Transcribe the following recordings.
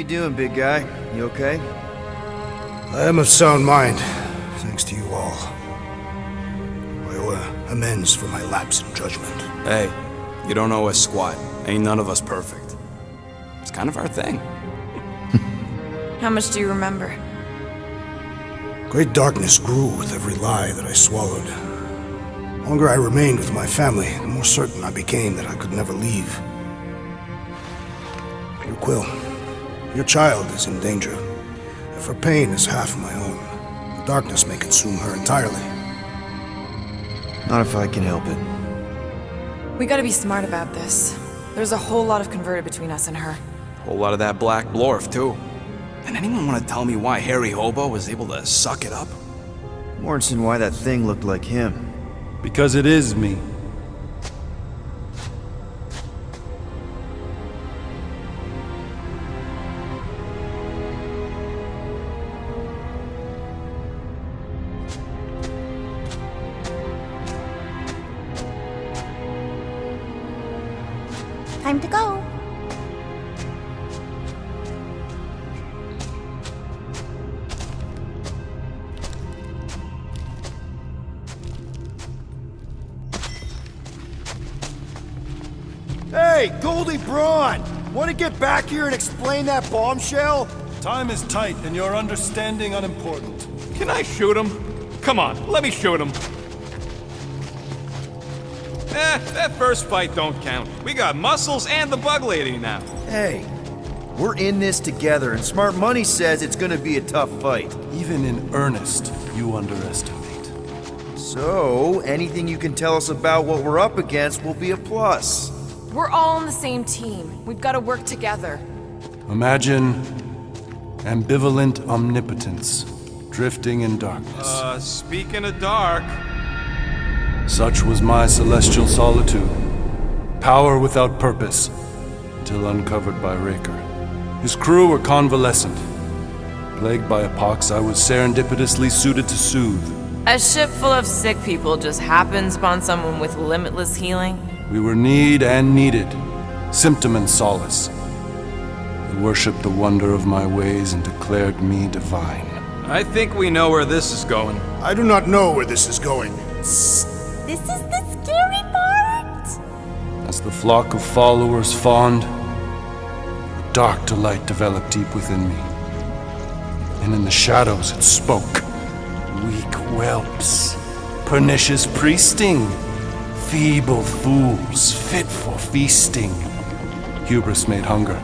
you doing, big guy? You okay? I am of sound mind, thanks to you all. I owe amends for my lapse in judgment. Hey, you don't owe us squat. Ain't none of us perfect. It's kind of our thing. How much do you remember? Great darkness grew with every lie that I swallowed. The longer I remained with my family, the more certain I became that I could never leave. Your Quill, your child is in danger. If her pain is half my own, the darkness may consume her entirely. Not if I can help it. We gotta be smart about this. There's a whole lot of converted between us and her. Whole lot of that black blorf, too. And anyone want to tell me why Harry Hobo was able to suck it up? Morrison, why that thing looked like him. Because it is me. Time to go. Hey, Goldie Braun! Want to get back here and explain that bombshell? Time is tight and your understanding unimportant. Can I shoot him? Come on, let me shoot him. That first fight don't count. We got muscles and the bug lady now. Hey, we're in this together, and Smart Money says it's gonna be a tough fight. Even in earnest, you underestimate. So, anything you can tell us about what we're up against will be a plus. We're all on the same team. We've gotta work together. Imagine ambivalent omnipotence, drifting in darkness. Speaking of dark... Such was my celestial solitude. Power without purpose, until uncovered by Raker. His crew were convalescent. Plagued by a pox I was serendipitously suited to soothe. A ship full of sick people just happens upon someone with limitless healing. We were need and needed, symptom and solace. They worshipped the wonder of my ways and declared me divine. I think we know where this is going. I do not know where this is going. This is the scary part! As the flock of followers fawned, a dark delight developed deep within me. And in the shadows it spoke. Weak whelps, pernicious priesting, feeble fools fit for feasting. Hubris made hunger.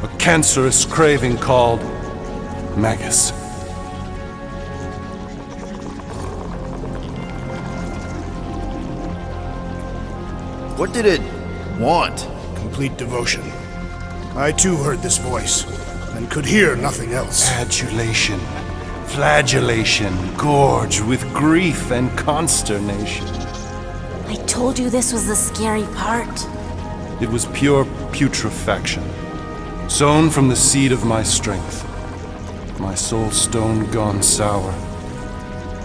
A cancerous craving called Magus. What did it want? Complete devotion. I too heard this voice, and could hear nothing else. Adulation, flagellation, gorged with grief and consternation. I told you this was the scary part. It was pure putrefaction, sown from the seed of my strength. My soul stone gone sour.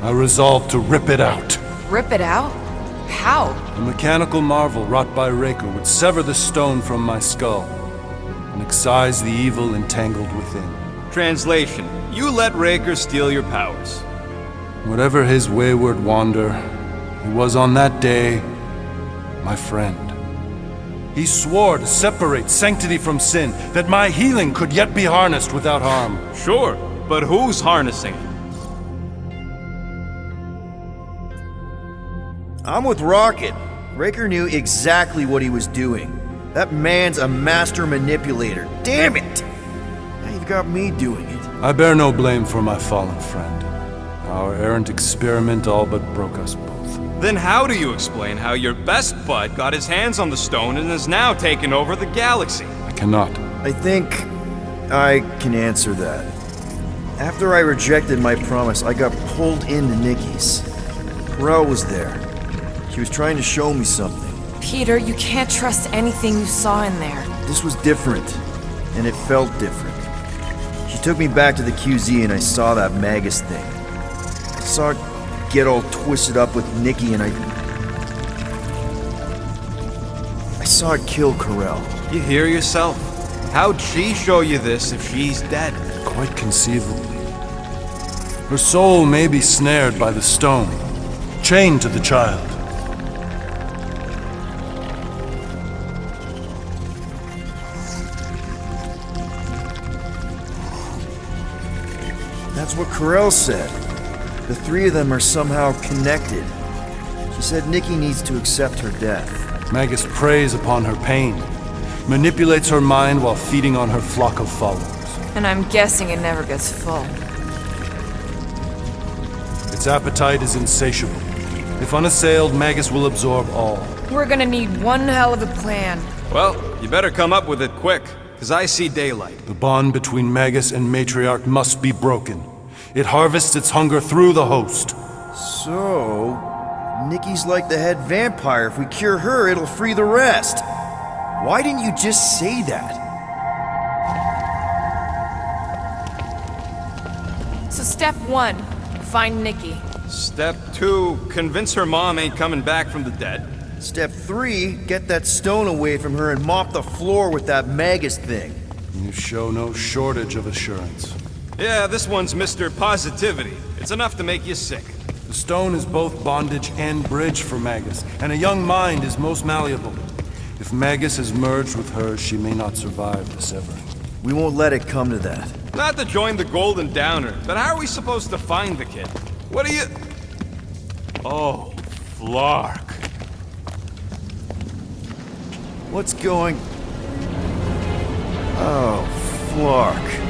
I resolved to rip it out. Rip it out? How? A mechanical marvel wrought by Raker would sever the stone from my skull and excise the evil entangled within. Translation: you let Raker steal your powers. Whatever his wayward wander, he was on that day my friend. He swore to separate sanctity from sin, that my healing could yet be harnessed without harm. Sure, but who's harnessing it? I'm with Rocket. Raker knew exactly what he was doing. That man's a master manipulator. Damn it! Now you've got me doing it. I bear no blame for my fallen friend. Our errant experiment all but broke us both. Then how do you explain how your best bud got his hands on the stone and is now taking over the galaxy? I cannot. I think I can answer that. After I rejected my promise, I got pulled into Nikki's. Corel was there. She was trying to show me something. Peter, you can't trust anything you saw in there. This was different, and it felt different. She took me back to the QZ and I saw that Magus thing. I saw it get all twisted up with Nikki and I saw it kill Corel. You hear yourself? How'd she show you this if she's dead? Quite conceivably. Her soul may be snared by the stone, chained to the child. That's what Corell said. The three of them are somehow connected. She said Nikki needs to accept her death. Magus preys upon her pain, manipulates her mind while feeding on her flock of followers. And I'm guessing it never gets full. Its appetite is insatiable. If unassailed, Magus will absorb all. We're gonna need one hell of a plan. Well, you better come up with it quick, because I see daylight. The bond between Magus and Matriarch must be broken. It harvests its hunger through the host. So, Nikki's like the head vampire. If we cure her, it'll free the rest. Why didn't you just say that? So step 1, find Nikki. Step 2, convince her mom ain't coming back from the dead. Step 3, get that stone away from her and mop the floor with that Magus thing. You show no shortage of assurance. Yeah, this one's Mr. Positivity. It's enough to make you sick. The stone is both bondage and bridge for Magus, and a young mind is most malleable. If Magus is merged with hers, she may not survive the severing. We won't let it come to that. Not to join the Golden Downer, but how are we supposed to find the kid? What are you... Oh, Flark. What's going... Oh, Flark.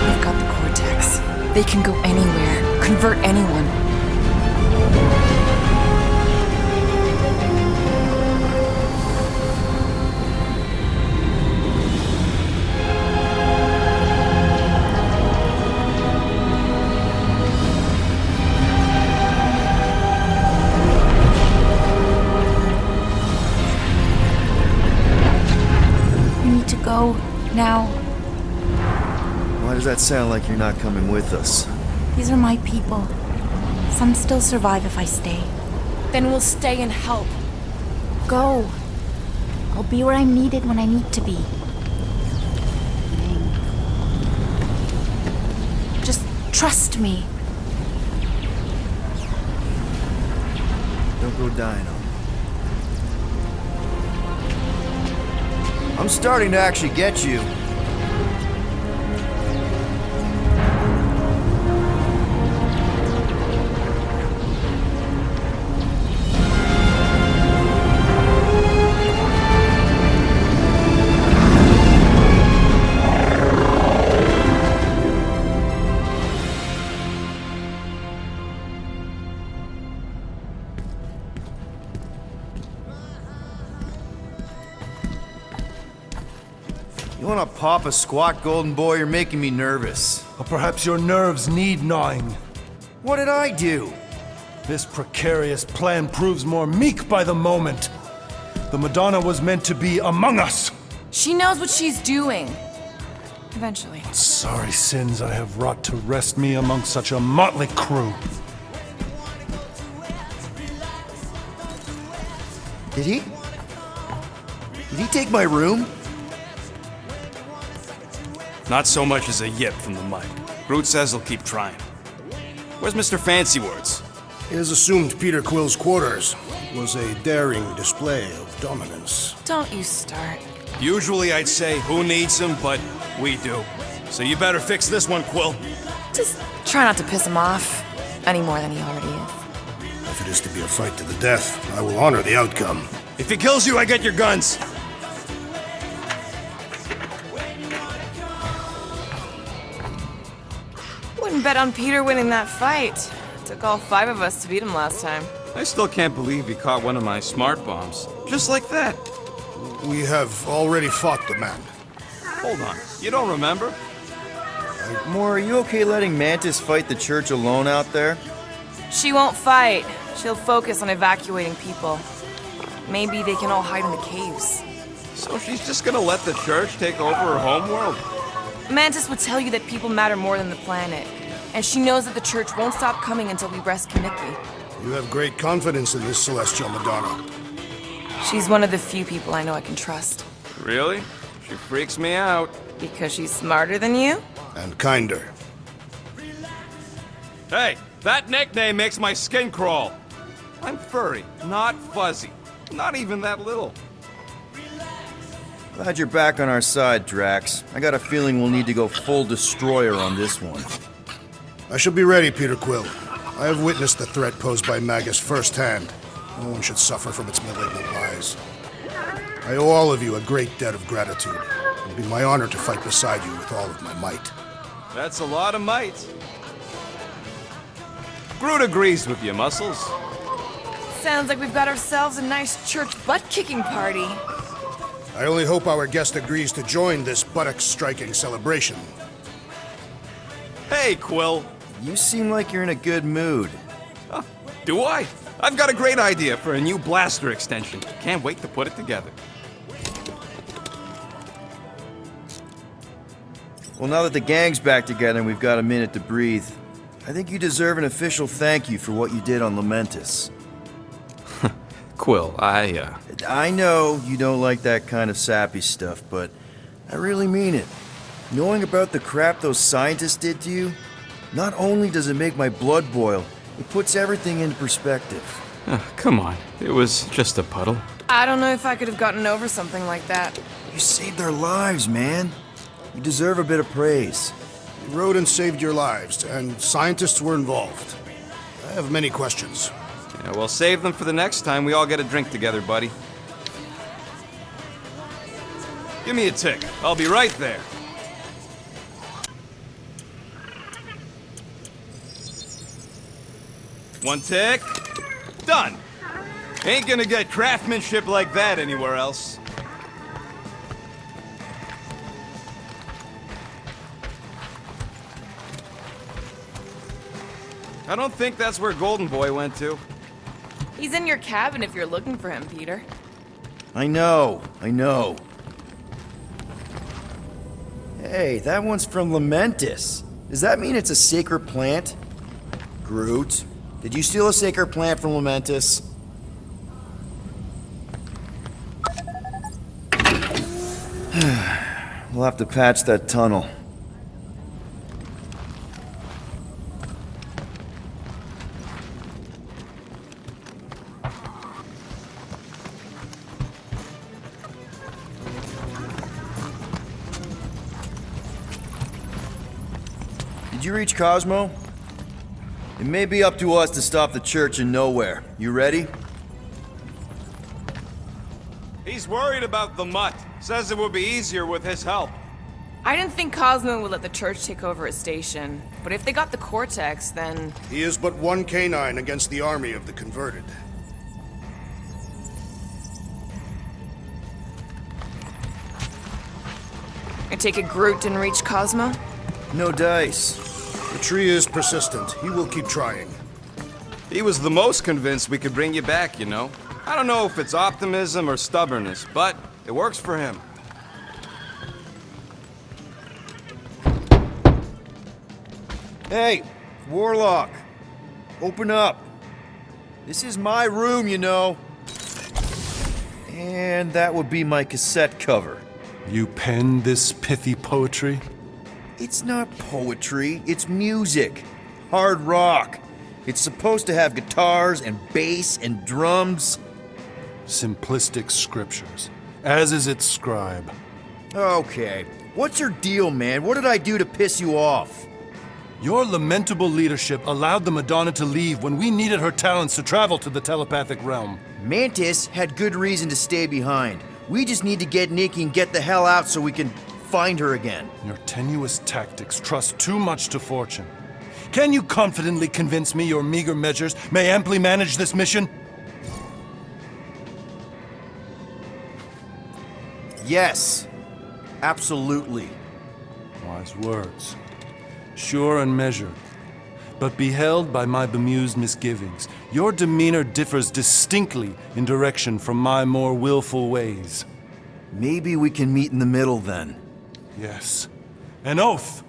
We've got the cortex. They can go anywhere, convert anyone. Go now. Why does that sound like you're not coming with us? These are my people. Some still survive if I stay. Then we'll stay and help. Go. I'll be where I'm needed when I need to be. Just trust me. Don't go dying on me. I'm starting to actually get you. You wanna pop a squat, golden boy? You're making me nervous. Or perhaps your nerves need gnawing. What did I do? This precarious plan proves more meek by the moment. The Madonna was meant to be among us. She knows what she's doing. Eventually. Sorry sins I have wrought to wrest me among such a motley crew. Did he? Did he take my room? Not so much as a yip from the mud. Groot says he'll keep trying. Where's Mr. Fancy Words? He has assumed Peter Quill's quarters. It was a daring display of dominance. Don't you start. Usually I'd say, who needs him, but we do. So you better fix this one, Quill. Just try not to piss him off any more than he already is. If it is to be a fight to the death, I will honor the outcome. If he kills you, I get your guns. Wouldn't bet on Peter winning that fight. Took all 5 of us to beat him last time. I still can't believe he caught one of my smart bombs. Just like that. We have already fought the man. Hold on, you don't remember? Moore, are you okay letting Mantis fight the church alone out there? She won't fight. She'll focus on evacuating people. Maybe they can all hide in the caves. So she's just gonna let the church take over her homeworld? Mantis would tell you that people matter more than the planet. And she knows that the church won't stop coming until we rescue Nikki. You have great confidence in this celestial Madonna. She's one of the few people I know I can trust. Really? She freaks me out. Because she's smarter than you? And kinder. Hey, that nickname makes my skin crawl. I'm furry, not fuzzy. Not even that little. Glad you're back on our side, Drax. I got a feeling we'll need to go full destroyer on this one. I shall be ready, Peter Quill. I have witnessed the threat posed by Magus firsthand. No one should suffer from its malignant lies. I owe all of you a great debt of gratitude. It will be my honor to fight beside you with all of my might. That's a lot of might. Groot agrees with you, Muscles. Sounds like we've got ourselves a nice church butt-kicking party. I only hope our guest agrees to join this buttocks-striking celebration. Hey, Quill. You seem like you're in a good mood. Huh, do I? I've got a great idea for a new blaster extension. Can't wait to put it together. Well, now that the gang's back together and we've got a minute to breathe, I think you deserve an official thank you for what you did on Lamentus. Quill, I know you don't like that kind of sappy stuff, but I really mean it. Knowing about the crap those scientists did to you, not only does it make my blood boil, it puts everything into perspective. come on. It was just a puddle. I don't know if I could have gotten over something like that. You saved their lives, man. You deserve a bit of praise. You rode and saved your lives, and scientists were involved. I have many questions. Yeah, well, save them for the next time we all get a drink together, buddy. Give me a tick. I'll be right there. One tick. Done. Ain't gonna get craftsmanship like that anywhere else. I don't think that's where Golden Boy went to. He's in your cabin if you're looking for him, Peter. I know. Hey, that one's from Lamentus. Does that mean it's a sacred plant? Groot, did you steal a sacred plant from Lamentus? We'll have to patch that tunnel. Did you reach Cosmo? It may be up to us to stop the church in nowhere. You ready? He's worried about the mutt. Says it would be easier with his help. I didn't think Cosmo would let the church take over his station. But if they got the Cortex, then... He is but one canine against the army of the converted. I take it Groot didn't reach Cosmo? No dice. The tree is persistent. He will keep trying. He was the most convinced we could bring you back, you know. I don't know if it's optimism or stubbornness, but it works for him. Hey, Warlock. Open up. This is my room, you know. And that would be my cassette cover. You penned this pithy poetry? It's not poetry, it's music. Hard rock. It's supposed to have guitars and bass and drums. Simplistic scriptures, as is its scribe. Okay, what's your deal, man? What did I do to piss you off? Your lamentable leadership allowed the Madonna to leave when we needed her talents to travel to the telepathic realm. Mantis had good reason to stay behind. We just need to get Nikki and get the hell out so we can find her again. Your tenuous tactics trust too much to fortune. Can you confidently convince me your meager measures may amply manage this mission? Yes, absolutely. Wise words. Sure and measured. But beheld by my bemused misgivings, your demeanor differs distinctly in direction from my more willful ways. Maybe we can meet in the middle then. Yes. An oath.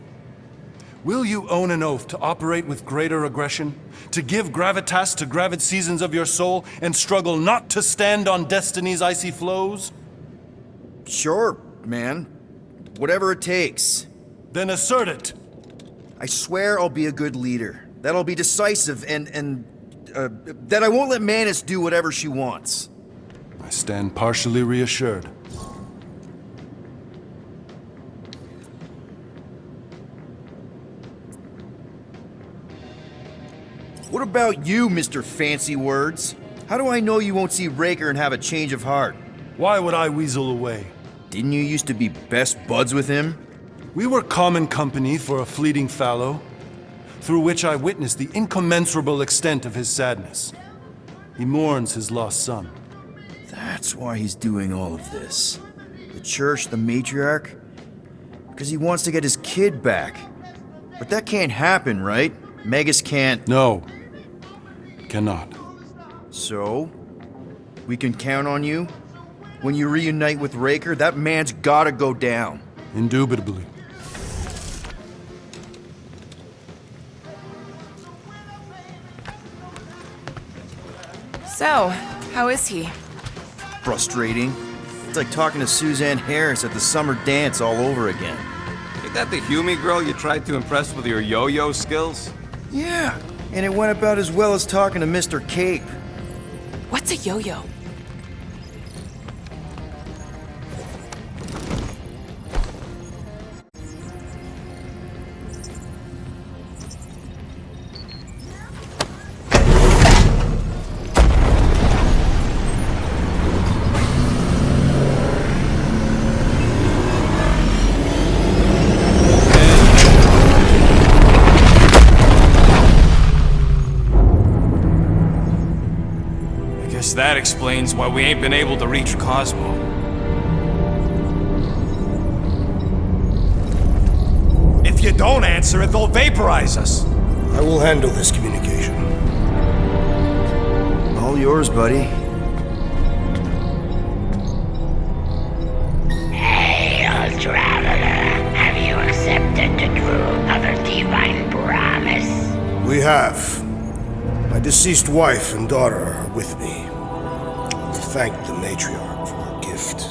Will you own an oath to operate with greater aggression? To give gravitas to gravid seasons of your soul and struggle not to stand on destiny's icy flows? Sure, man. Whatever it takes. Then assert it. I swear I'll be a good leader. That I'll be decisive and that I won't let Manus do whatever she wants. I stand partially reassured. What about you, Mr. Fancy Words? How do I know you won't see Raker and have a change of heart? Why would I weasel away? Didn't you used to be best buds with him? We were common company for a fleeting fallow, through which I witnessed the incommensurable extent of his sadness. He mourns his lost son. That's why he's doing all of this. The church, the matriarch? Because he wants to get his kid back. But that can't happen, right? Magus can't... No. Cannot. So? We can count on you? When you reunite with Raker, that man's gotta go down. Indubitably. So, how is he? Frustrating. It's like talking to Suzanne Harris at the summer dance all over again. Ain't that the Hume girl you tried to impress with your yo-yo skills? Yeah, and it went about as well as talking to Mr. Cape. What's a yo-yo? That explains why we ain't been able to reach Cosmo. If you don't answer it, they'll vaporize us. I will handle this communication. All yours, buddy. Hail, traveler. Have you accepted the truth of a divine promise? We have. My deceased wife and daughter are with me. To thank the matriarch for her gift.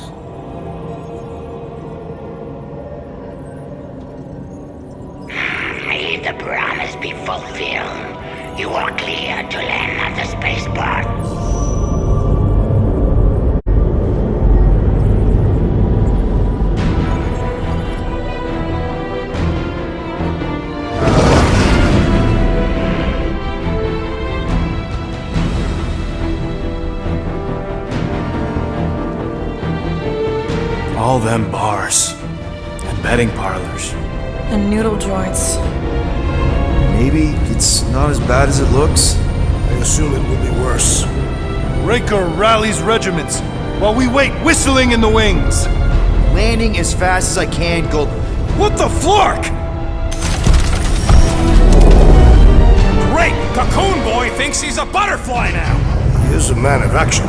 May the promise be fulfilled. You are clear to land at the spaceport. All them bars and betting parlors. And noodle joints. Maybe it's not as bad as it looks. I assume it will be worse. Raker rallies regiments, while we wait whistling in the wings. Landing as fast as I can, Gold. What the flark? Great! Cocoon Boy thinks he's a butterfly now! He is a man of action.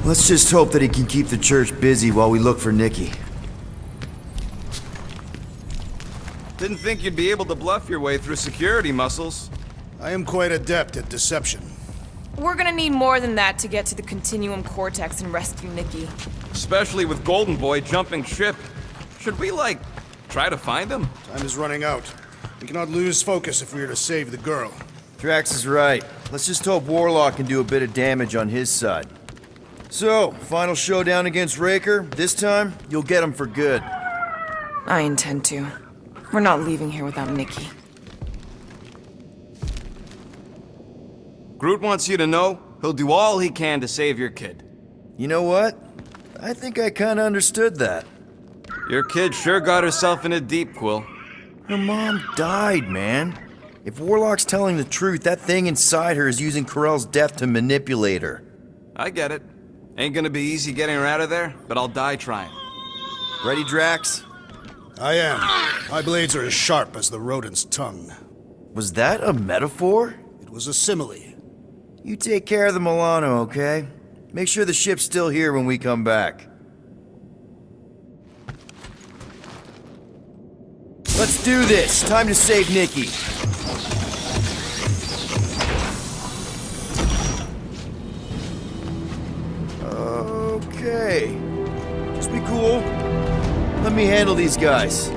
Let's just hope that he can keep the church busy while we look for Nikki. Didn't think you'd be able to bluff your way through security muscles. I am quite adept at deception. We're gonna need more than that to get to the Continuum Cortex and rescue Nikki. Especially with Golden Boy jumping ship. Should we, like, try to find him? Time is running out. We cannot lose focus if we are to save the girl. Drax is right. Let's just hope Warlock can do a bit of damage on his side. So, final showdown against Raker. This time, you'll get him for good. I intend to. We're not leaving here without Nikki. Groot wants you to know he'll do all he can to save your kid. You know what? I think I kinda understood that. Your kid sure got herself in a deep, Quill. Her mom died, man. If Warlock's telling the truth, that thing inside her is using Corell's death to manipulate her. I get it. Ain't gonna be easy getting her out of there, but I'll die trying. Ready, Drax? I am. My blades are as sharp as the rodent's tongue. Was that a metaphor? It was a simile. You take care of the Milano, okay? Make sure the ship's still here when we come back. Let's do this! Time to save Nikki. Okay. Just be cool. Let me handle these guys.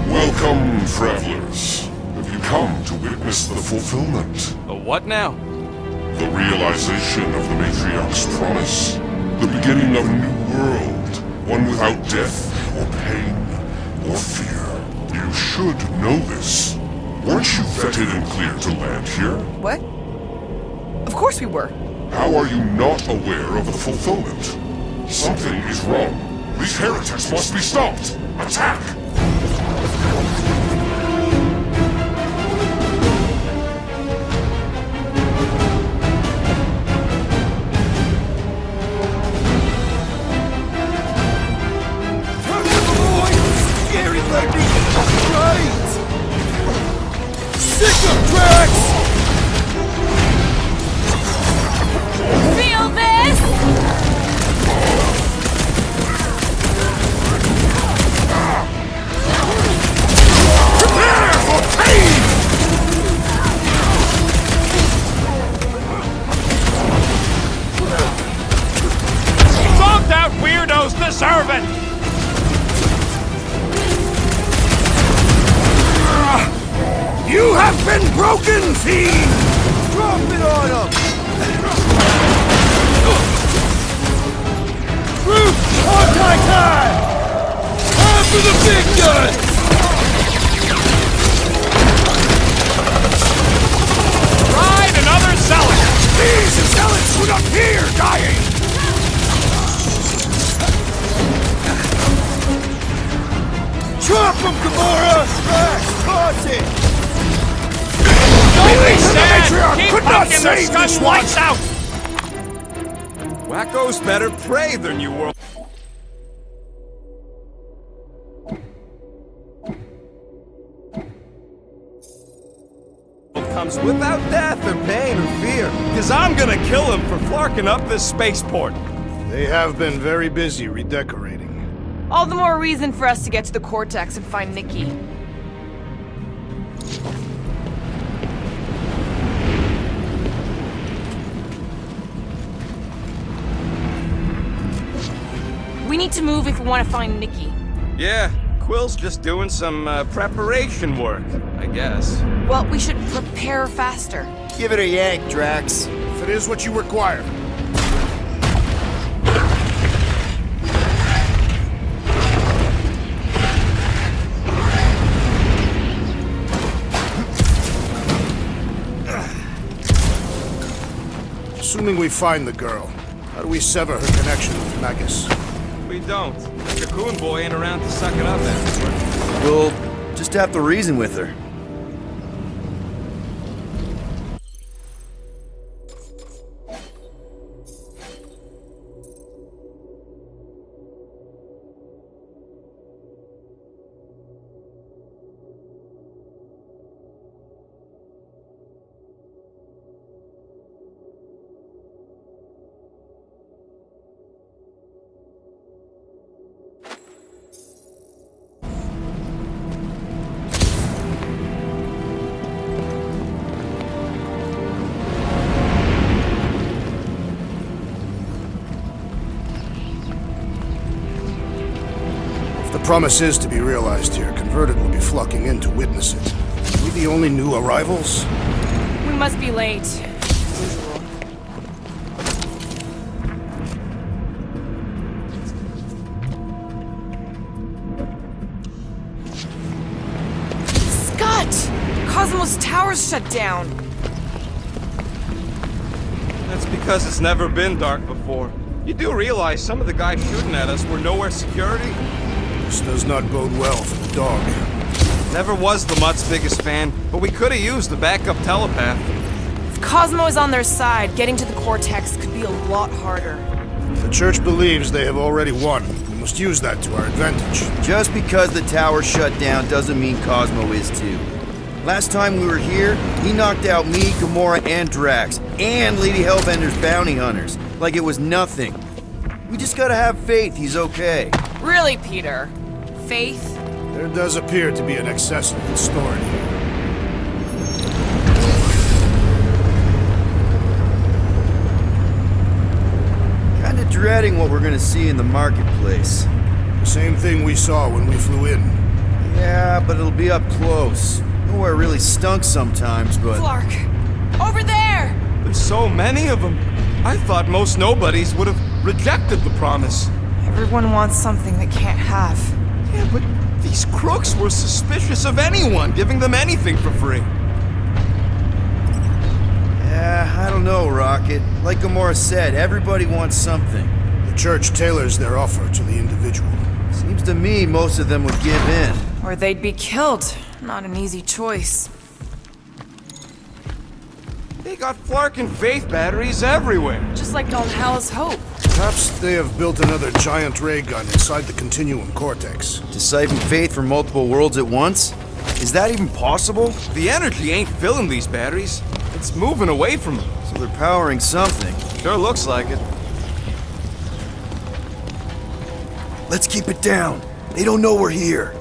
Welcome, travelers. Have you come to witness the fulfillment? A what now? The realization of the Matriarch's promise? The beginning of a new world, one without death, or pain, or fear. You should know this. Weren't you vetted and cleared to land here? What? Of course we were. How are you not aware of the fulfillment? Something is wrong. These heretics must be stopped! Attack! Feel this? Prepare for pain! Bugged out weirdos deserve it! You have been broken, fiend! Drop it on them! Group, contact time! Time for the big guns! Ride another zealot! These zealots would appear dying! Drop them, Gamora! Max, toss it! Release the Dad, Matriarch keep could not fucking the save scum this one! lights out! Wackos better pray than you world. Comes without death or pain or fear, because I'm gonna kill him for flarking up this spaceport. They have been very busy redecorating. All the more reason for us to get to the Cortex and find Nikki. We need to move if we want to find Nikki. Yeah, Quill's just doing some preparation work, I guess. Well, we should prepare faster. Give it a yank, Drax. If it is what you require. Assuming we find the girl, how do we sever her connection with Magus? We don't. The Cocoon Boy ain't around to suck it up afterward. We'll just have to reason with her. The promise is to be realized here. Converted will be flocking in to witness it. Are we the only new arrivals? We must be late. Usual. Scott! Cosmos Tower's shut down. That's because it's never been dark before. You do realize some of the guys shooting at us were nowhere security? This does not bode well for the dog. Never was the Mutt's biggest fan, but we could have used a backup telepath. If Cosmo is on their side, getting to the Cortex could be a lot harder. The Church believes they have already won. We must use that to our advantage. Just because the tower shut down doesn't mean Cosmo is too. Last time we were here, he knocked out me, Gamora, and Drax, and Lady Hellbender's bounty hunters, like it was nothing. We just gotta have faith he's okay. Really, Peter? Faith? There does appear to be an excess of it stored here. Kinda dreading what we're gonna see in the marketplace. The same thing we saw when we flew in. Yeah, but it'll be up close. Nowhere really stunk sometimes, but... Clark! Over there! There's so many of them. I thought most nobodies would have rejected the promise. Everyone wants something they can't have. Yeah, but these crooks were suspicious of anyone giving them anything for free. Yeah, I don't know, Rocket. Like Gamora said, everybody wants something. The Church tailors their offer to the individual. Seems to me most of them would give in. Or they'd be killed. Not an easy choice. They got Flark and Faith batteries everywhere. Just like Don Hall's Hope. Perhaps they have built another giant ray gun inside the Continuum Cortex. To siphon faith from multiple worlds at once? Is that even possible? The energy ain't filling these batteries. It's moving away from them. So they're powering something. Sure looks like it. Let's keep it down. They don't know we're here.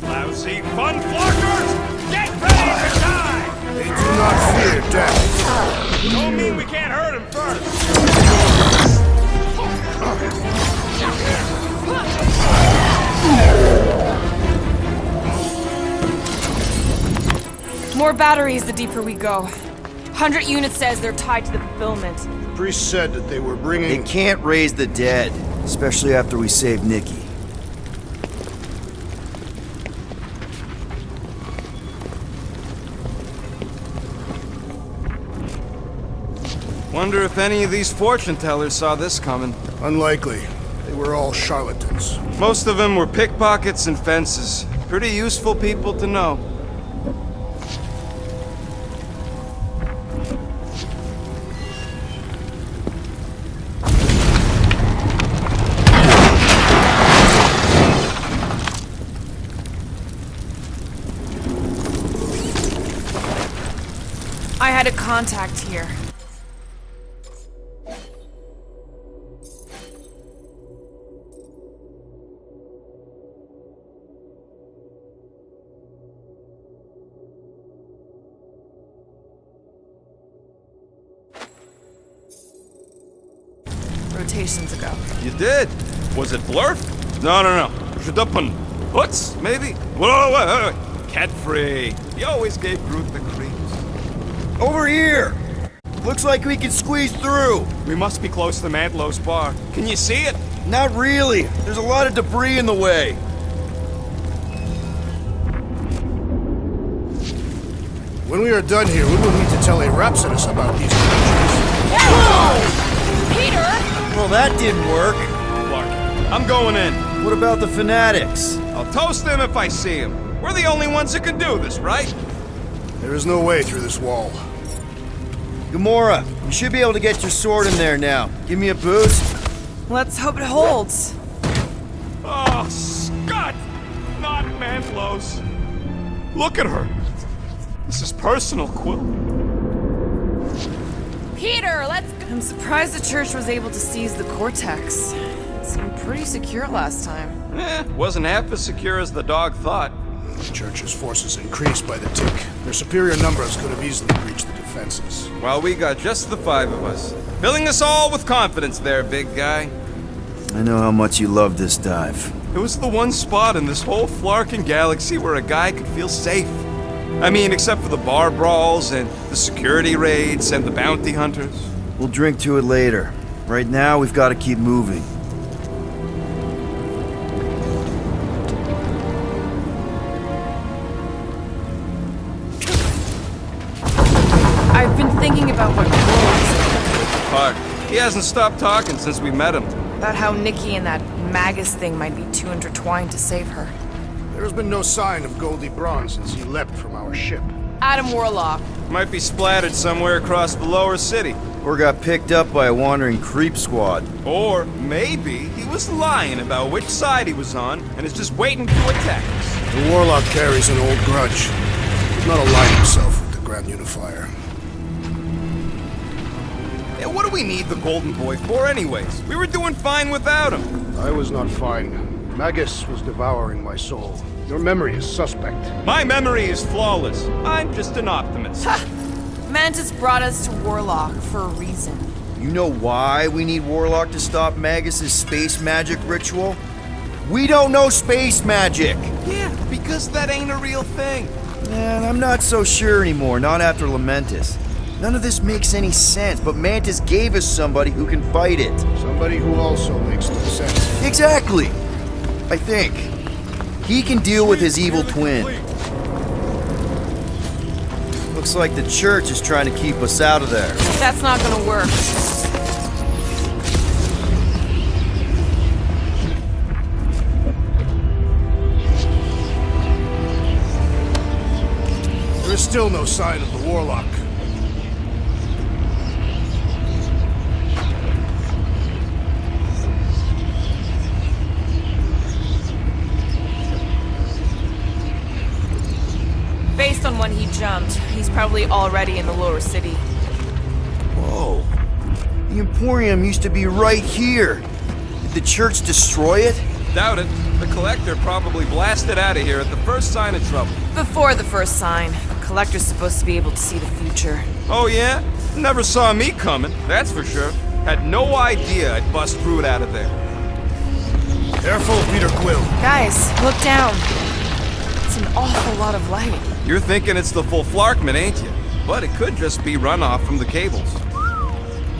Lousy fun flockers! Get ready to die! They do not fear death. Don't mean we can't hurt them first. More batteries the deeper we go. 100 units says they're tied to the fulfillment. The priest said that they were bringing... They can't raise the dead, especially after we save Nikki. Wonder if any of these fortune tellers saw this coming. Unlikely. They were all charlatans. Most of them were pickpockets and fences. Pretty useful people to know. I had a contact here. Rotations ago. You did? Was it Blurf? No. Shadapan. Hutz, maybe? Wait. Cat free. He always gave Groot the creeps. Over here! Looks like we can squeeze through. We must be close to Mantlo's bar. Can you see it? Not really. There's a lot of debris in the way. When we are done here, we will need to tell a Rhapsodus about these creatures. Peter! Well, that didn't work. Clark, I'm going in. What about the fanatics? I'll toast them if I see them. We're the only ones who can do this, right? There is no way through this wall. Gamora, you should be able to get your sword in there now. Give me a boost. Let's hope it holds. Oh, Scott! Not Mantlo's. Look at her. This is personal, Quill. Peter, let's go. I'm surprised the church was able to seize the Cortex. It seemed pretty secure last time. Wasn't half as secure as the dog thought. The Church's forces increased by the tick. Their superior numbers could have easily breached the defenses. While we got just the 5 of us. Filling us all with confidence there, big guy. I know how much you love this dive. It was the one spot in this whole Flarkin galaxy where a guy could feel safe. I mean, except for the bar brawls and the security raids and the bounty hunters. We'll drink to it later. Right now, we've got to keep moving. about what Cole Park. He hasn't stopped talking since we met him. about how Nikki and that Magus thing might be too intertwined to save her. There's been no sign of Goldie Braun since he leapt from our ship. Adam Warlock. Might be splattered somewhere across the lower city. Or got picked up by a wandering creep squad. Or maybe he was lying about which side he was on and is just waiting to attack us. The Warlock carries an old grudge. He did not align himself with the Grand Unifier. Yeah, what do we need the Golden Boy for anyways? We were doing fine without him. I was not fine. Magus was devouring my soul. Your memory is suspect. My memory is flawless. I'm just an optimist. Mantis brought us to Warlock for a reason. You know why we need Warlock to stop Magus's space magic ritual? We don't know space magic! Yeah, because that ain't a real thing. Man, I'm not so sure anymore, not after Lamentus. None of this makes any sense, but Mantis gave us somebody who can fight it. Somebody who also makes no sense. Exactly! I think. He can deal with his evil twin. Looks like the church is trying to keep us out of there. That's not gonna work. There is still no sign of the Warlock. Based on when he jumped, he's probably already in the lower city. Whoa. The Emporium used to be right here. Did the church destroy it? Doubt it. The Collector probably blasted out of here at the first sign of trouble. Before the first sign, the Collector's supposed to be able to see the future. Oh yeah? Never saw me coming, that's for sure. Had no idea I'd bust through it out of there. Careful, Peter Quill. Guys, look down. It's an awful lot of light. You're thinking it's the full Flarkman, ain't you? But it could just be runoff from the cables.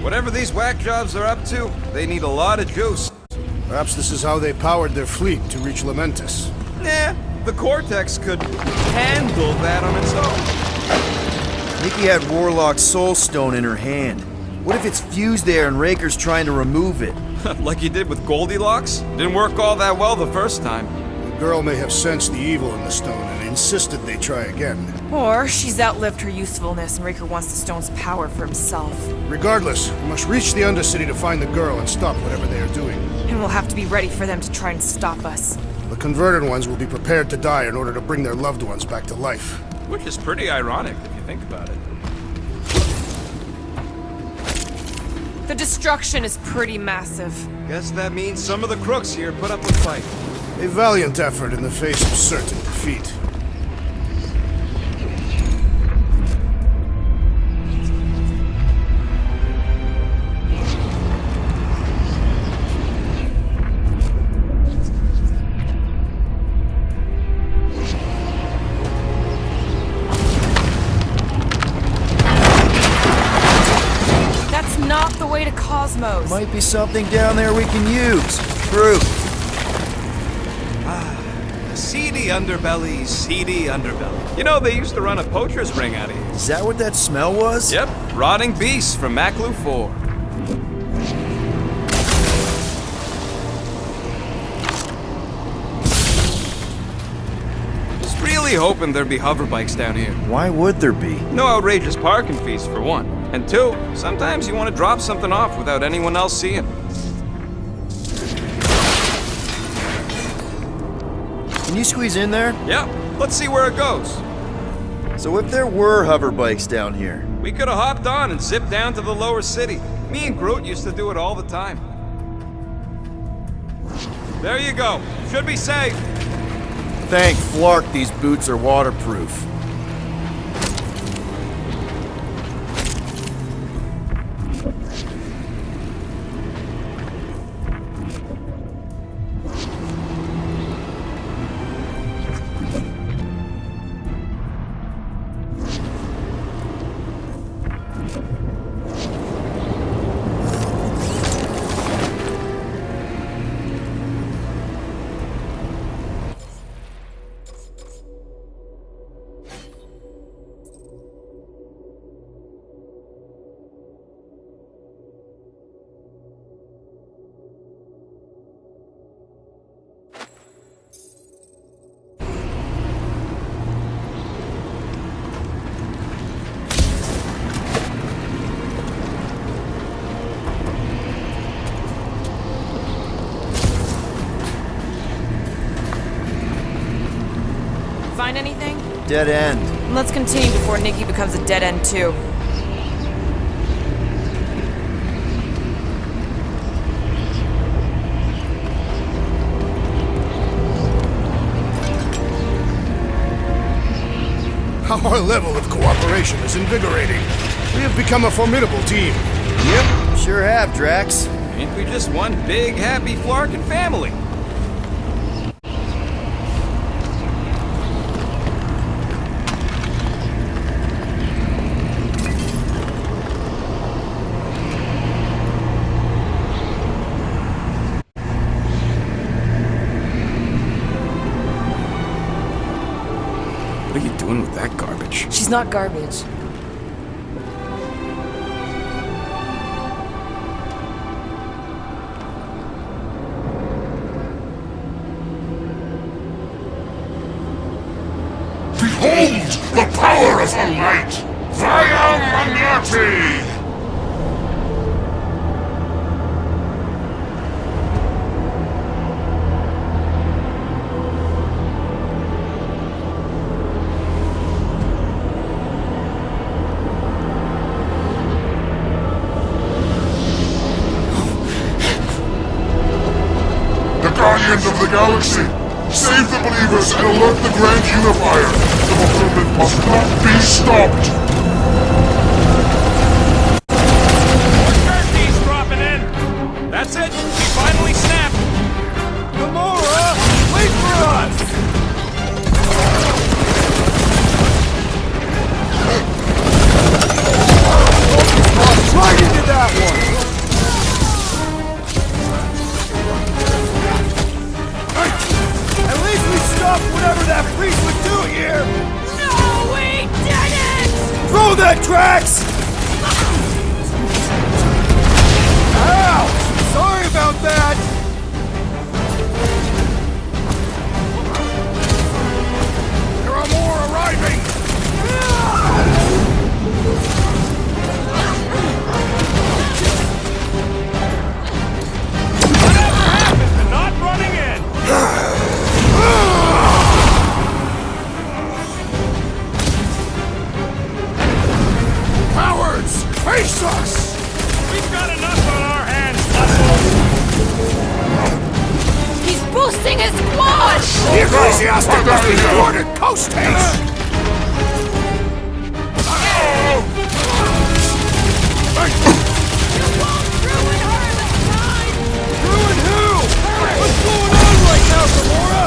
Whatever these whack jobs are up to, they need a lot of juice. Perhaps this is how they powered their fleet to reach Lamentus. Nah, the Cortex could handle that on its own. Nikki had Warlock's soul stone in her hand. What if it's fused there and Raker's trying to remove it? Like you did with Goldilocks? Didn't work all that well the first time. The girl may have sensed the evil in the stone and insisted they try again. Or she's outlived her usefulness and Raker wants the stone's power for himself. Regardless, we must reach the Undercity to find the girl and stop whatever they are doing. And we'll have to be ready for them to try and stop us. The converted ones will be prepared to die in order to bring their loved ones back to life. Which is pretty ironic if you think about it. The destruction is pretty massive. Guess that means some of the crooks here put up a fight. A valiant effort in the face of certain defeat. That's not the way to Cosmos. Might be something down there we can use. True. Seedy underbelly, seedy underbelly. You know, they used to run a poacher's ring out of here. Is that what that smell was? Yep, rotting beasts from Maclu 4. Was really hoping there'd be hover bikes down here. Why would there be? No outrageous parking fees, for one. And two, sometimes you want to drop something off without anyone else seeing. Can you squeeze in there? Yeah, let's see where it goes. So if there were hover bikes down here, We could have hopped on and zipped down to the lower city. Me and Groot used to do it all the time. There you go. Should be safe. thank Flark these boots are waterproof. find anything? Dead end. Let's continue before Nikki becomes a dead end too. Our level of cooperation is invigorating. We have become a formidable team. Yep, sure have, Drax. Ain't we just one big, happy Flarkin family? What are you doing with that garbage? She's not garbage. Behold the power of the light! Via Manati! The Guardians of the Galaxy! Save the believers and alert the Grand Unifier! The fulfillment must not be stopped! Turkey's dropping in! That's it! We finally snapped! Gamora! Wait for us! Right into that one! At least we stopped whatever that priest was doing here! No, we didn't! Throw that, Drax! Ow! Sorry about that! There are more arriving! Not running in! Cowards! Face us! We've got enough on our hands, Muscle! He's boosting his squad! The ecclesiastic must be thwarted post haste! Ruin who? What's going on right now, Gamora?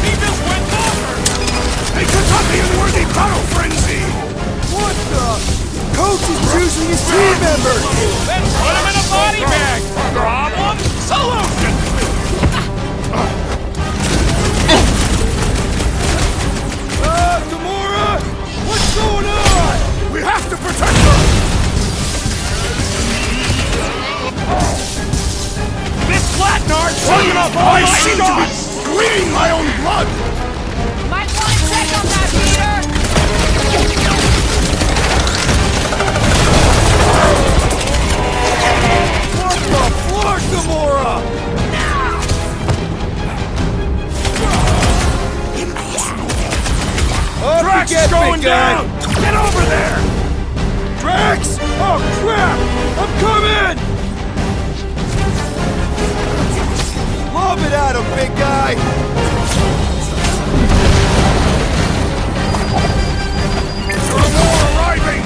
He just went over! A Kentuckian-worthy battle frenzy! What the? Coach is choosing his team members! Then put him in a body bag! Problem? Solution! Gamora? What's going on? We have to protect her! This Flatnard's sucking up all I my seem to shots! be bleeding my own blood! Might want to check on that, Peter! What the floor, Gamora? Oh, Drax is going down! Get over there! Drax! Oh crap! I'm coming! Lob it at him, big guy! There are more arriving!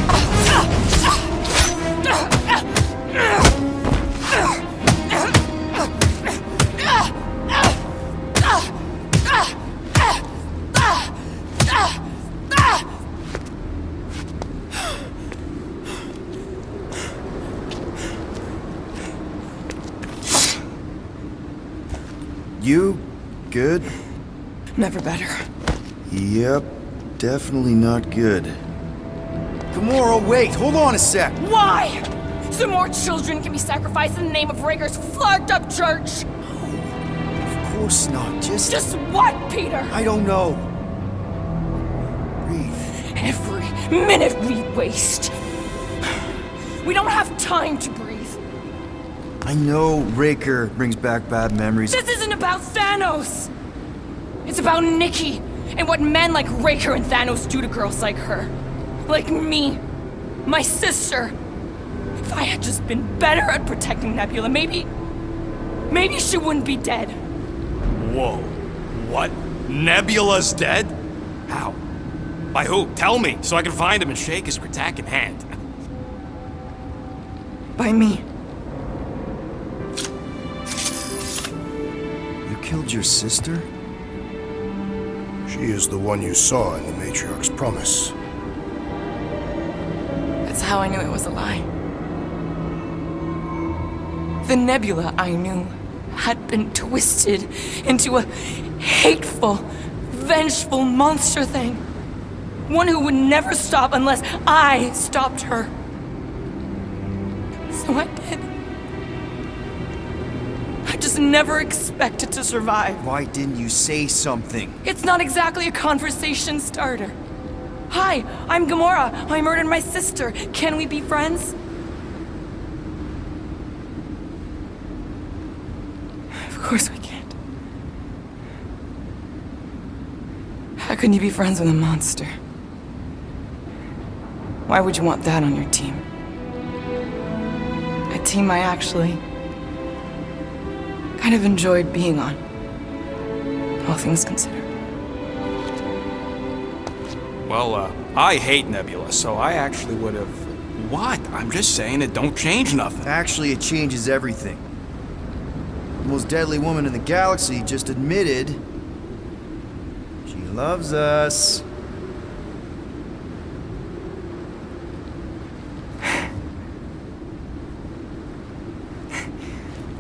You good? Never better. Yep, definitely not good. Gamora, wait! Hold on a sec! Why? So more children can be sacrificed in the name of Rager's flarked up church? Of course not, Just what, Peter? I don't know. Breathe. Every minute we waste. We don't have time to breathe. I know Raker brings back bad memories. This isn't about Thanos! It's about Nikki, and what men like Raker and Thanos do to girls like her. Like me. My sister. If I had just been better at protecting Nebula, maybe she wouldn't be dead. Whoa. What? Nebula's dead? How? By who? Tell me, so I can find him and shake his Kratak in hand. By me. You killed your sister? She is the one you saw in the Matriarch's promise. That's how I knew it was a lie. The Nebula I knew had been twisted into a hateful, vengeful monster thing. One who would never stop unless I stopped her. So I did. I just never expected to survive. Why didn't you say something? It's not exactly a conversation starter. Hi, I'm Gamora. I murdered my sister. Can we be friends? Of course we can't. How can you be friends with a monster? Why would you want that on your team? A team I actually kind of enjoyed being on, all things considered. Well, I hate Nebula, so I actually would have... What? I'm just saying it don't change nothing. Actually, it changes everything. The most deadly woman in the galaxy just admitted she loves us.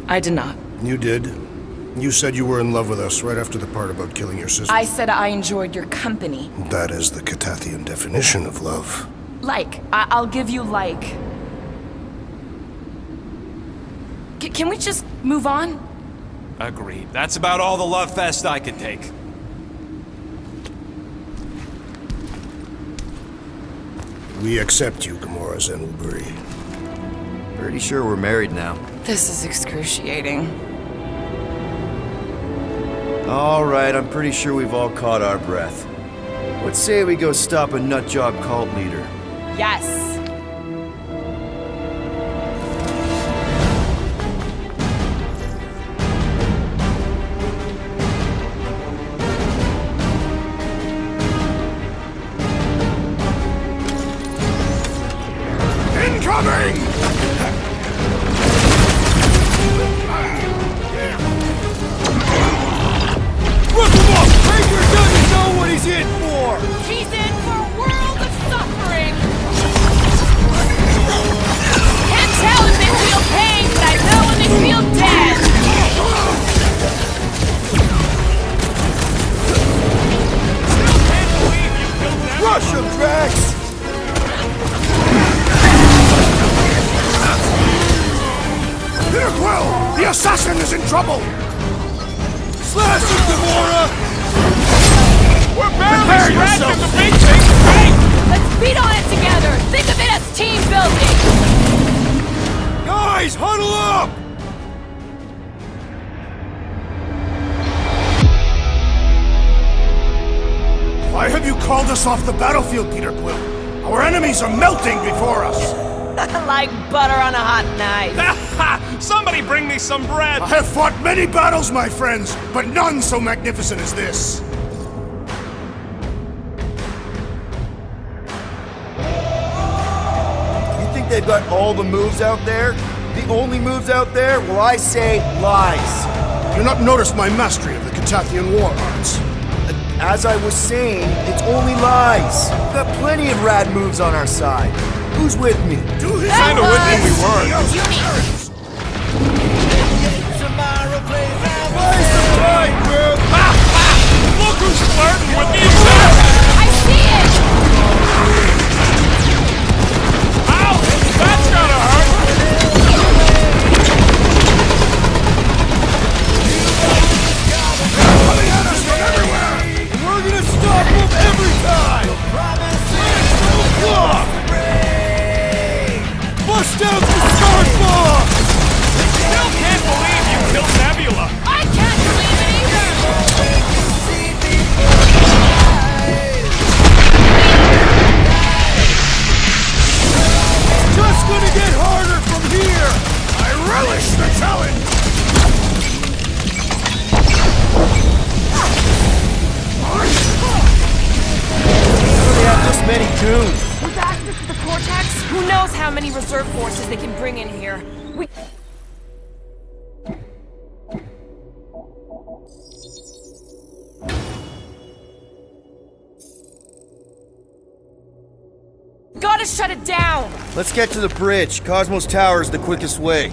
I did not. You did. You said you were in love with us right after the part about killing your sister. I said I enjoyed your company. That is the Catathian definition of love. Like. I'll give you like. Can we just move on? Agreed. That's about all the love fest I could take. We accept you, Gamora Zenuburi. Pretty sure we're married now. This is excruciating. All right, I'm pretty sure we've all caught our breath. Let's say we go stop a nutjob cult leader. Yes. Incoming! Raker doesn't know what he's in for! He's in for a world of suffering! Can't tell if they feel pain, but I know when they feel dead! Rush him, Drax! Peter Quill! The assassin is in trouble! Slash him, Gamora! We're barely scratching the big thing, right? Let's beat on it together! Think of it as team building! Guys, huddle up! Why have you called us off the battlefield, Peter Quill? Our enemies are melting before us! Like butter on a hot knife. Somebody bring me some bread! I have fought many battles, my friends, but none so magnificent as this. You think they've got all the moves out there? The only moves out there? Well, I say lies. You not noticed my mastery of the Catathian war arts? As I was saying, it's only lies. We've got plenty of rad moves on our side. Who's with me? Kinda with me we were. Look who's flirting with me! I see it! Ow! That's gotta hurt! Coming at us from everywhere! We're gonna stop them every time! Block! Bust out the start bomb! tomb. With access to the cortex, who knows how many reserve forces they can bring in here. We... Gotta shut it down! Let's get to the bridge. Cosmos Tower is the quickest way.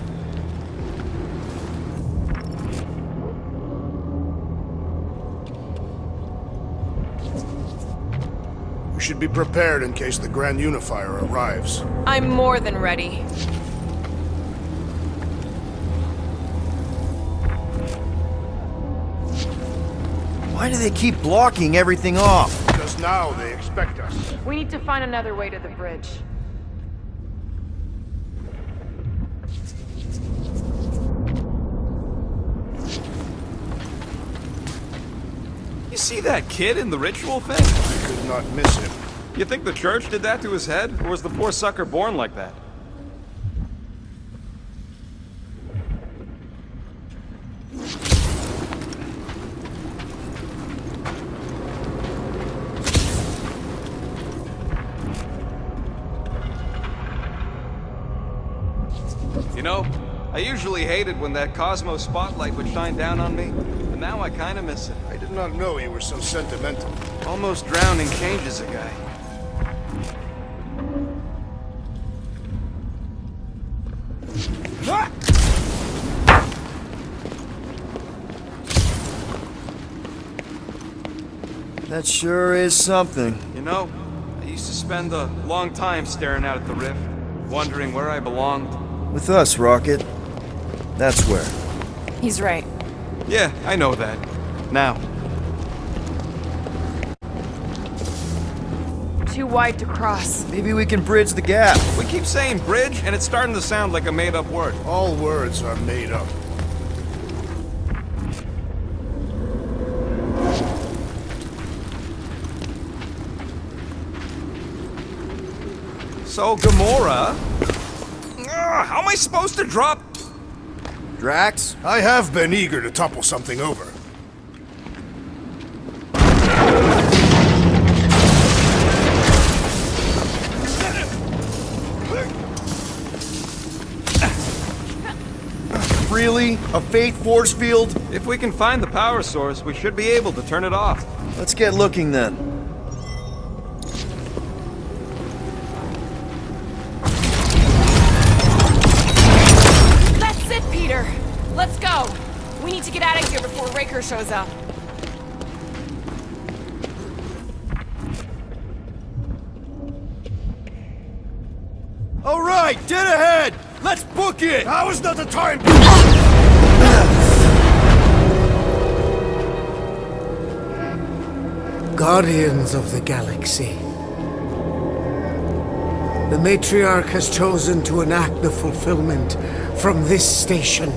We should be prepared in case the Grand Unifier arrives. I'm more than ready. Why do they keep blocking everything off? Because now they expect us. We need to find another way to the bridge. You see that kid in the ritual thing? I could not miss him. You think the church did that to his head? Or was the poor sucker born like that? You know, I usually hated when that Cosmos spotlight would shine down on me, but now I kinda miss it. I did not know you were so sentimental. Almost drowning changes a guy. That sure is something. You know, I used to spend a long time staring out at the rift, wondering where I belonged. With us, Rocket. That's where. He's right. Yeah, I know that. Now. Too wide to cross. Maybe we can bridge the gap. We keep saying bridge, and it's starting to sound like a made-up word. All words are made up. So, Gamora... how am I supposed to drop... Drax? I have been eager to topple something over. Really? A faith force field? If we can find the power source, we should be able to turn it off. Let's get looking then. That's it, Peter! Let's go! We need to get out of here before Raker shows up. All right, dead ahead! Let's book it! Now is not the time! Guardians of the Galaxy. The Matriarch has chosen to enact the fulfillment from this station.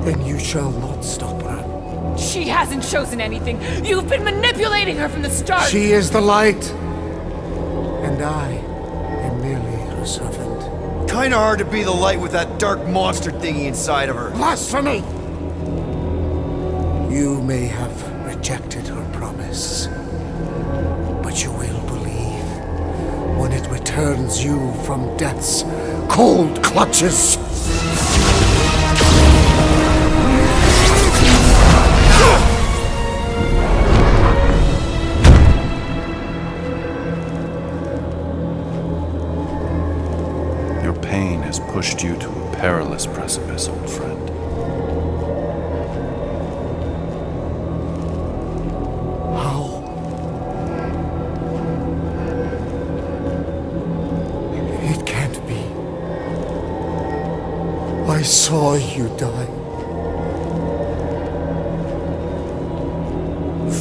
And you shall not stop her. She hasn't chosen anything. You've been manipulating her from the start. She is the light. And I am merely her servant. Kinda hard to be the light with that dark monster thingy inside of her. Blasphemy! You may have rejected her promise, but you will believe when it returns you from death's cold clutches. Your pain has pushed you to a perilous precipice, old friend. It can't be. I saw you die.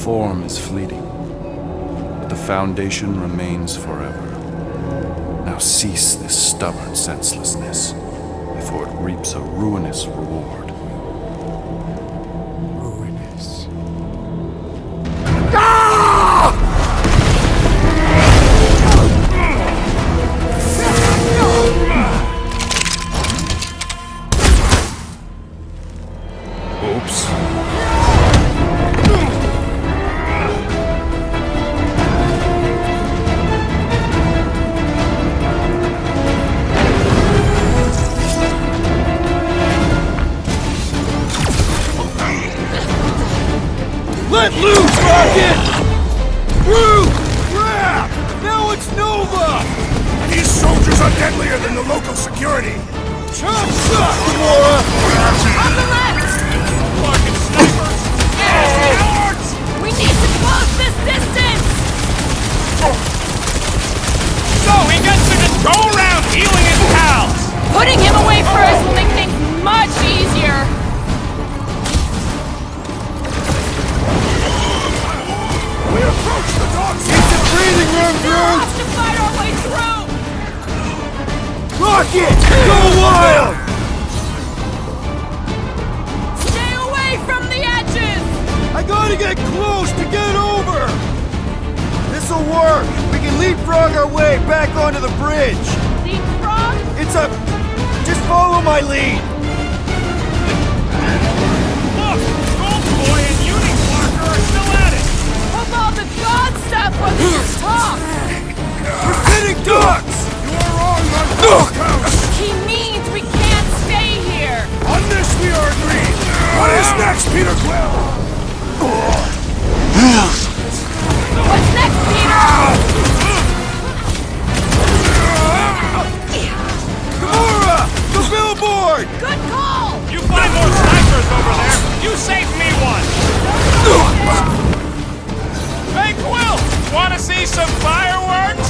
Form is fleeting, but the foundation remains forever. Now cease this stubborn senselessness before it reaps a ruinous reward. Ruinous. Oops. Chop shot, Gamora! On the left! Fucking snipers! Cowards! We need to close this distance! So he gets to just go around healing his pals! Putting him away first will make things much easier. We approach the dogs! It's a breathing room, Still Groot! have to fight our way through! Rocket! Go wild! Stay away from the edges! I gotta get close to get over! This'll work! We can leapfrog our way back onto the bridge! Leapfrog? It's a... Just follow my lead! Look! Goldboy and Unicorker are still at it! Of all the god stuff was this talk! We're hitting ducks! You are wrong on both counts! He means we can't stay here! On this we are agreed! What is next, Peter Quill? What's next, Peter? Gamora! The billboard! Good call! You find more snipers over there! You save me one! Hey, Quill! Wanna see some fireworks?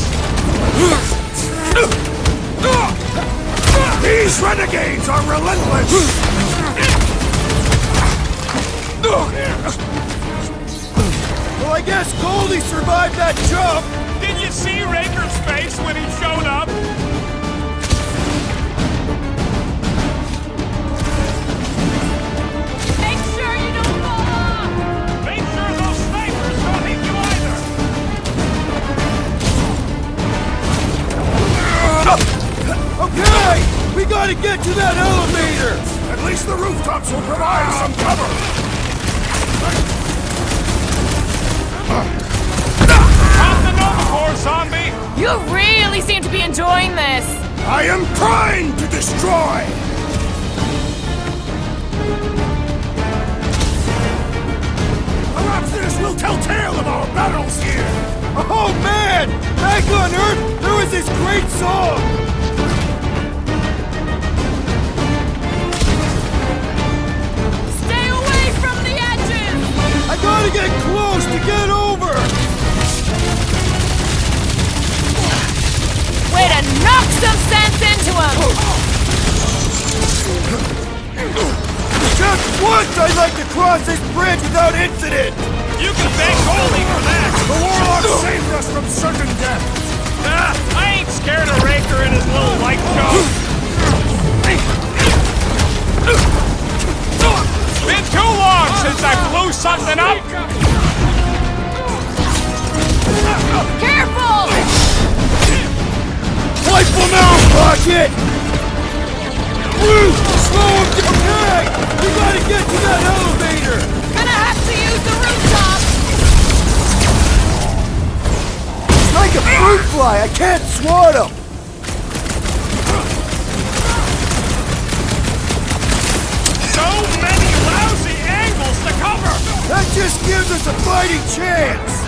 These renegades are relentless! Well, I guess Goldie survived that jump! Did you see Raker's face when he showed up? Make sure you don't fall off! Make sure those snipers don't hit you either! Okay! We gotta get to that elevator! At least the rooftops will provide some cover! Pop the Novacore, zombie! You really seem to be enjoying this! I am primed to destroy! Perhaps this will tell tale of our battles here! Oh man! Back on Earth, there was this great song! Stay away from the edges! I gotta get close to get over! Way to knock some sense into him! Just once I'd like to cross this bridge without incident! You can thank Goldie for that! The Warlock saved us from certain death! Ah, I ain't scared of Raker and his little light show! Been too long since I blew something up! Careful! Wipe them out, Rocket! Groot, slow him down! Okay! We gotta get to that elevator! Gonna have to use the rooftop! It's like a fruit fly! I can't swat him! So many lousy angles to cover! That just gives us a fighting chance!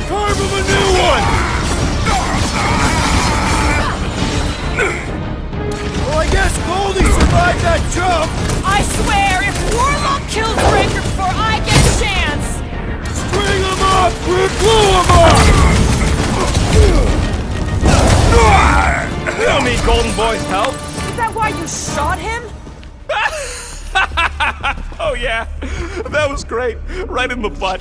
Carve him a new one! Well, I guess Goldie survived that jump! I swear, if Warlock kills Raker before I get a chance! String him up! Groot, glue him up! We don't need Golden Boy's help! Is that why you shot him? Oh yeah, that was great. Right in the butt.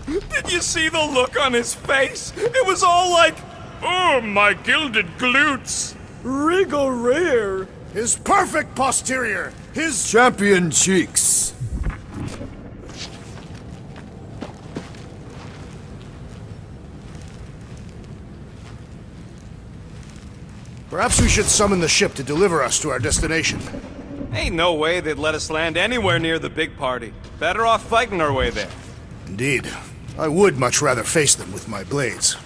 Did you see the look on his face? It was all like, oh, my gilded glutes. Wriggle rear! His perfect posterior! His Champion cheeks! Perhaps we should summon the ship to deliver us to our destination. Ain't no way they'd let us land anywhere near the big party. Better off fighting our way there. Indeed. I would much rather face them with my blades.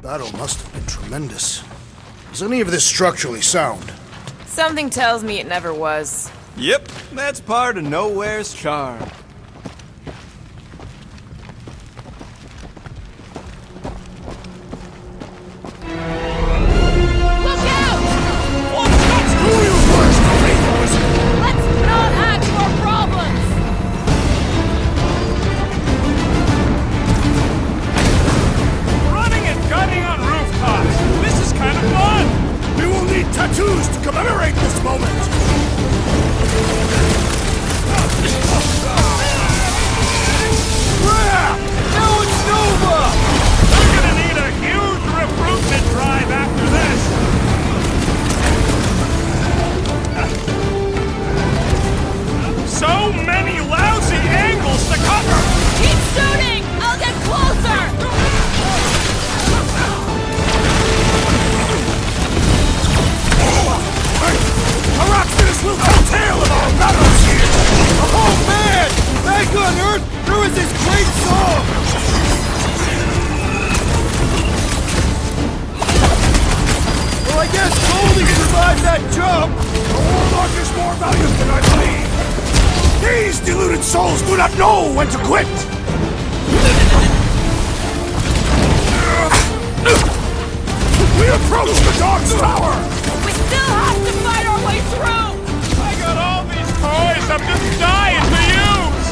Battle must have been tremendous. Is any of this structurally sound? Something tells me it never was. Yep, that's part of Nowhere's charm. Tattoos to commemorate this moment! Now it's Nova! We're gonna need a huge recruitment drive after this! So many lousy angles to cover! Keep shooting! I'll get closer! Rockfish will tell tale of our battles here! Oh man! Back on Earth, there was this great song! Well, I guess Goldie survived that jump! The warlock is more valiant than I believe! These deluded souls do not know when to quit! We approach the Dog's Tower! We still have to fight our way through! I got all these toys I'm just dying to use!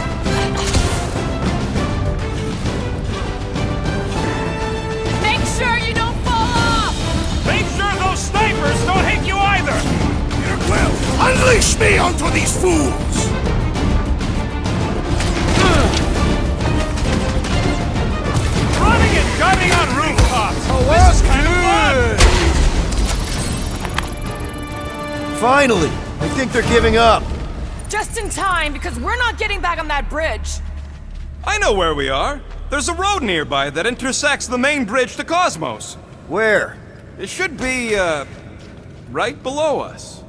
Make sure you don't fall off! Make sure those snipers don't hit you either! Peter Quill, unleash me onto these fools! Running and gunning on rooftops! This is kind of fun! Finally! I think they're giving up. Just in time, because we're not getting back on that bridge. I know where we are. There's a road nearby that intersects the main bridge to Cosmos. Where? It should be, right below us.